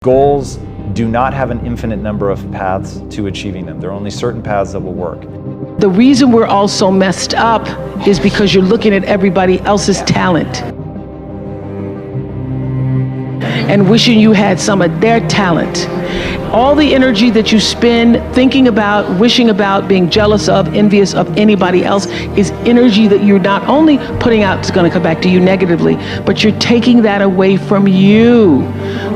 Goals do not have an infinite number of paths to achieving them. There are only certain paths that will work. The reason we're all so messed up is because you're looking at everybody else's talent and wishing you had some of their talent. All the energy that you spend thinking about, wishing about, being jealous of, envious of anybody else is energy that you're not only putting out, it's going to come back to you negatively, but you're taking that away from you.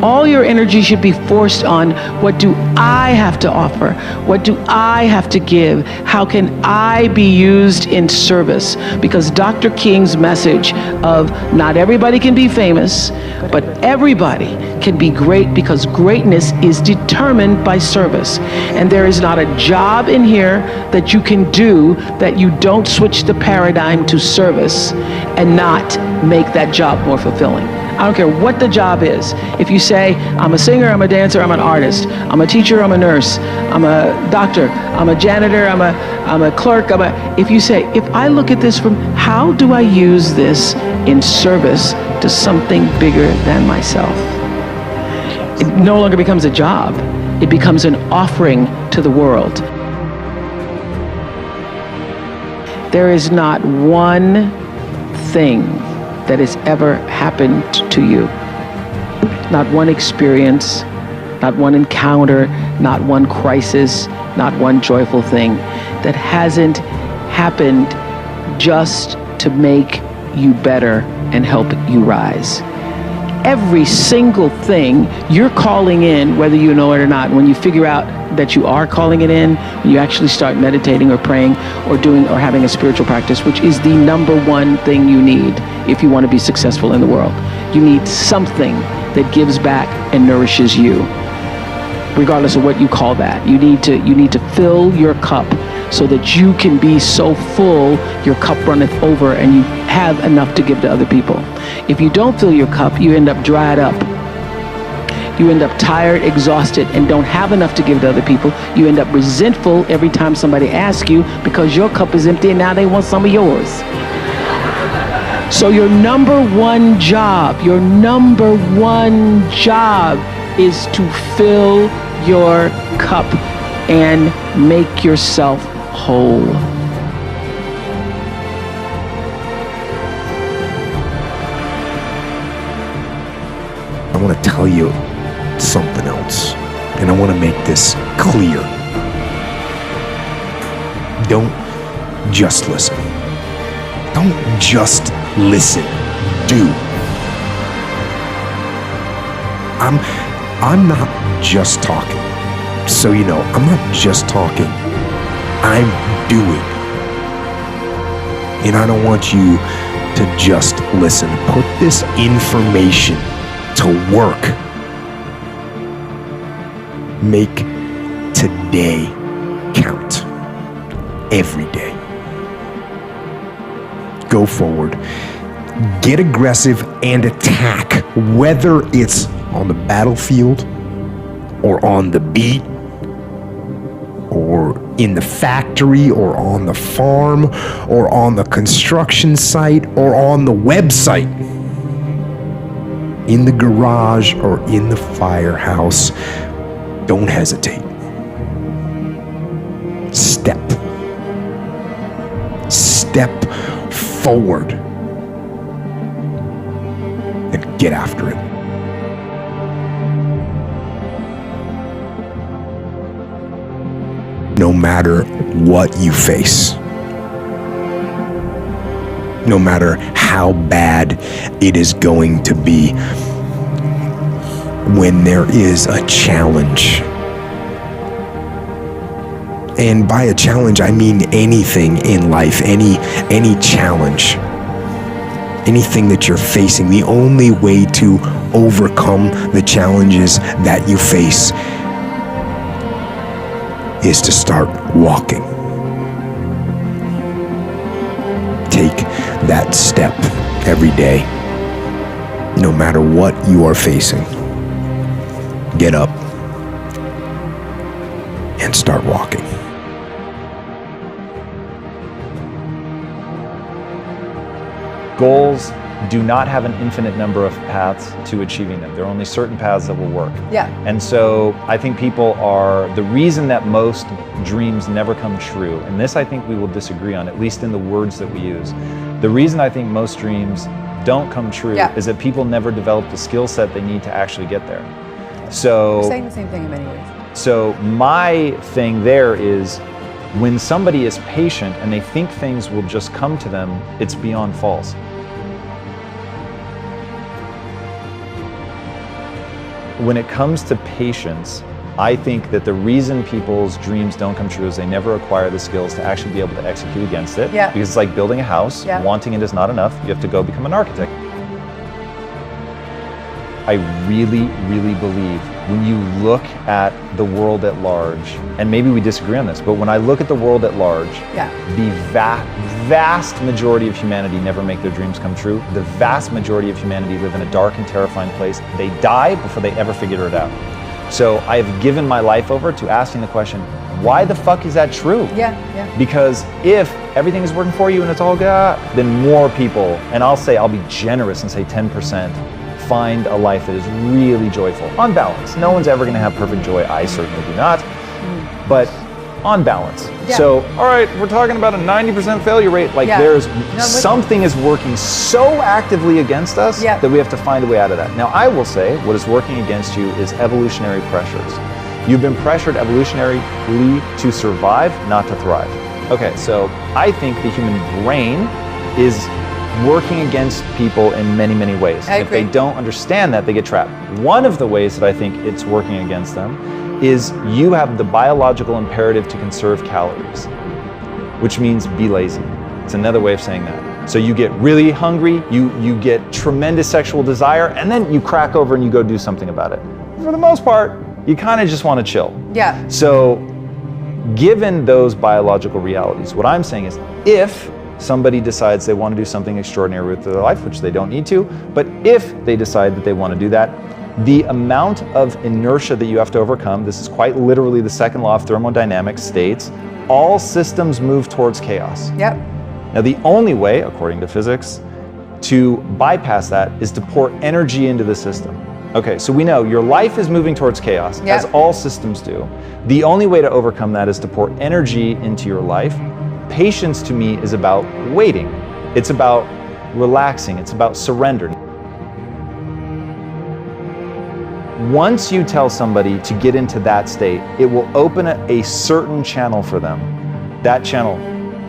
All your energy should be forced on, what do I have to offer? What do I have to give? How can I be used in service? Because Dr. King's message of not everybody can be famous, but everybody can be great, because greatness is determined by service. And there is not a job in here that you can do that you don't switch the paradigm to service and not make that job more fulfilling. I don't care what the job is. If you say, I'm a singer, I'm a dancer, I'm an artist, I'm a teacher, I'm a nurse, I'm a doctor, I'm a janitor, I'm a clerk, if you say, if I look at this from how do I use this in service to something bigger than myself? It no longer becomes a job. It becomes an offering to the world. There is not one thing that has ever happened to you. Not one experience, not one encounter, not one crisis, not one joyful thing that hasn't happened just to make you better and help you rise. Every single thing you're calling in, whether you know it or not, when you figure out that you are calling it in, when you actually start meditating or praying or doing or having a spiritual practice, which is the number one thing you need if you want to be successful in the world. You need something that gives back and nourishes you, regardless of what you call that. You need to fill your cup so that you can be so full your cup runneth over and you have enough to give to other people. If you don't fill your cup, you end up dried up. You end up tired, exhausted, and don't have enough to give to other people. You end up resentful every time somebody asks you because your cup is empty and now they want some of yours. So your number one job is to fill your cup and make yourself whole. I want to tell you something else, and I want to make this clear. Don't just listen. Don't just listen. Do. I'm not just talking. So you know, I'm not just talking. I'm doing. And I don't want you to just listen. Put this information to work. Make today count. Every day. Go forward. Get aggressive and attack, whether it's on the battlefield or on the beat or in the factory or on the farm or on the construction site or on the website, in the garage or in the firehouse. Don't hesitate. Step forward and get after it. No matter what you face, no matter how bad it is going to be, when there is a challenge, and by a challenge I mean anything in life, any challenge, anything that you're facing, the only way to overcome the challenges that you face is to start walking. Take that step every day, no matter what you are facing. Get up and start walking. Goals do not have an infinite number of paths to achieving them. There are only certain paths that will work. Yeah. And so I think people are, the reason that most dreams never come true, and this I think we will disagree on, at least in the words that we use. The reason I think most dreams don't come true is that people never develop the skill set they need to actually get there. So We're saying the same thing in many ways. So my thing there is, when somebody is patient and they think things will just come to them, it's beyond false. When it comes to patience, I think that the reason people's dreams don't come true is they never acquire the skills to actually be able to execute against it. Yeah. Because it's like building a house, wanting it is not enough, you have to go become an architect. I really, really believe when you look at the world at large, and maybe we disagree on this, but when I look at the world at large, the vast majority of humanity never make their dreams come true. The vast majority of humanity live in a dark and terrifying place. They die before they ever figure it out. So I have given my life over to asking the question, why the fuck is that true? Because if everything is working for you and it's all good, then more people, and I'll be generous and say 10%, find a life that is really joyful, on balance. No one's ever gonna have perfect joy, I certainly do not, but on balance. So, all right, we're talking about a 90% failure rate, like there's something is working so actively against us that we have to find a way out of that. Now, I will say, what is working against you is evolutionary pressures. You've been pressured evolutionarily to survive, not to thrive. Okay, so I think the human brain is working against people in many, many ways. If they don't understand that, they get trapped. One of the ways that I think it's working against them is you have the biological imperative to conserve calories, which means be lazy. It's another way of saying that. So you get really hungry, you get tremendous sexual desire, and then you crack over and you go do something about it. For the most part, you kind of just want to chill. So given those biological realities, what I'm saying is, if somebody decides they want to do something extraordinary with their life, which they don't need to, but if they decide that they want to do that, the amount of inertia that you have to overcome, this is quite literally the second law of thermodynamics, states all systems move towards chaos. Now the only way, according to physics, to bypass that is to pour energy into the system. Okay, so we know your life is moving towards chaos, as all systems do. The only way to overcome that is to pour energy into your life. Patience to me is about waiting. It's about relaxing. It's about surrender. Once you tell somebody to get into that state, it will open a certain channel for them. That channel,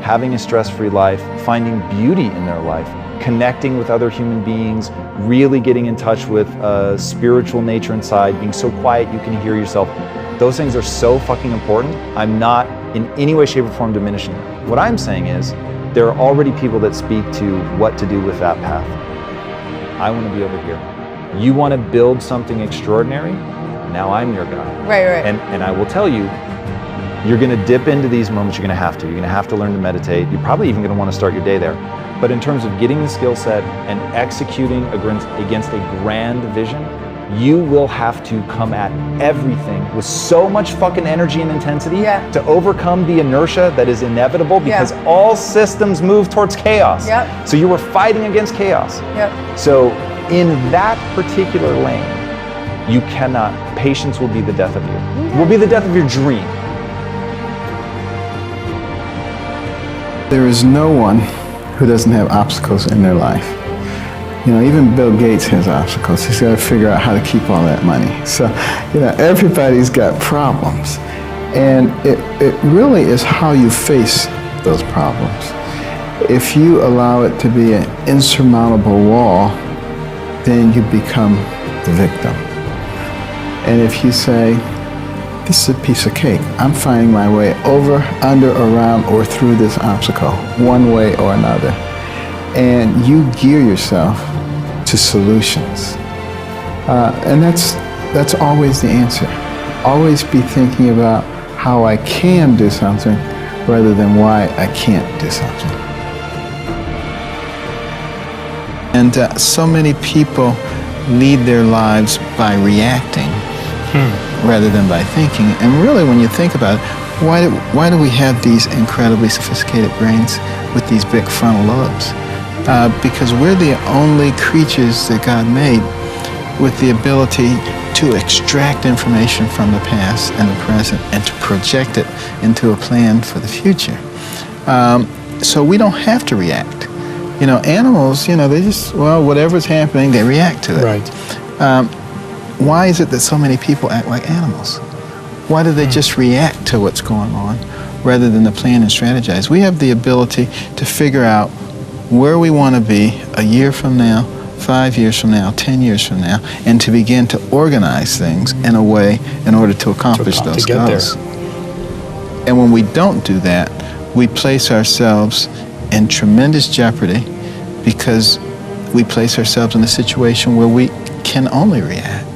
having a stress-free life, finding beauty in their life, connecting with other human beings, really getting in touch with spiritual nature inside, being so quiet you can hear yourself. Those things are so fucking important. I'm not in any way, shape, or form diminishing them. What I'm saying is, there are already people that speak to what to do with that path. I want to be over here. You want to build something extraordinary? Now I'm your guy. And I will tell you, you're going to dip into these moments. You're going to have to. You're going to have to learn to meditate. You're probably even going to want to start your day there. But in terms of getting the skill set and executing against a grand vision, you will have to come at everything with so much fucking energy and intensity to overcome the inertia that is inevitable, because all systems move towards chaos. So you were fighting against chaos. So in that particular lane, you cannot, patience will be the death of you. Will be the death of your dream. There is no one who doesn't have obstacles in their life. You know, even Bill Gates has obstacles. He's got to figure out how to keep all that money. So, you know, everybody's got problems. And it really is how you face those problems. If you allow it to be an insurmountable wall, then you become the victim. And if you say, this is a piece of cake, I'm finding my way over, under, around, or through this obstacle, one way or another, and you gear yourself to solutions. And that's always the answer. Always be thinking about how I can do something rather than why I can't do something. And so many people lead their lives by reacting rather than by thinking. And really, when you think about it, why do we have these incredibly sophisticated brains with these big frontal lobes? because we're the only creatures that God made with the ability to extract information from the past and the present and to project it into a plan for the future. So we don't have to react. You know, animals, you know, they just, well, whatever's happening, they react to it. Right. Why is it that so many people act like animals? Why do they just react to what's going on rather than to plan and strategize? We have the ability to figure out where we want to be a year from now, 5 years from now, 10 years from now, and to begin to organize things in a way in order to accomplish those goals. And when we don't do that, we place ourselves in tremendous jeopardy because we place ourselves in a situation where we can only react.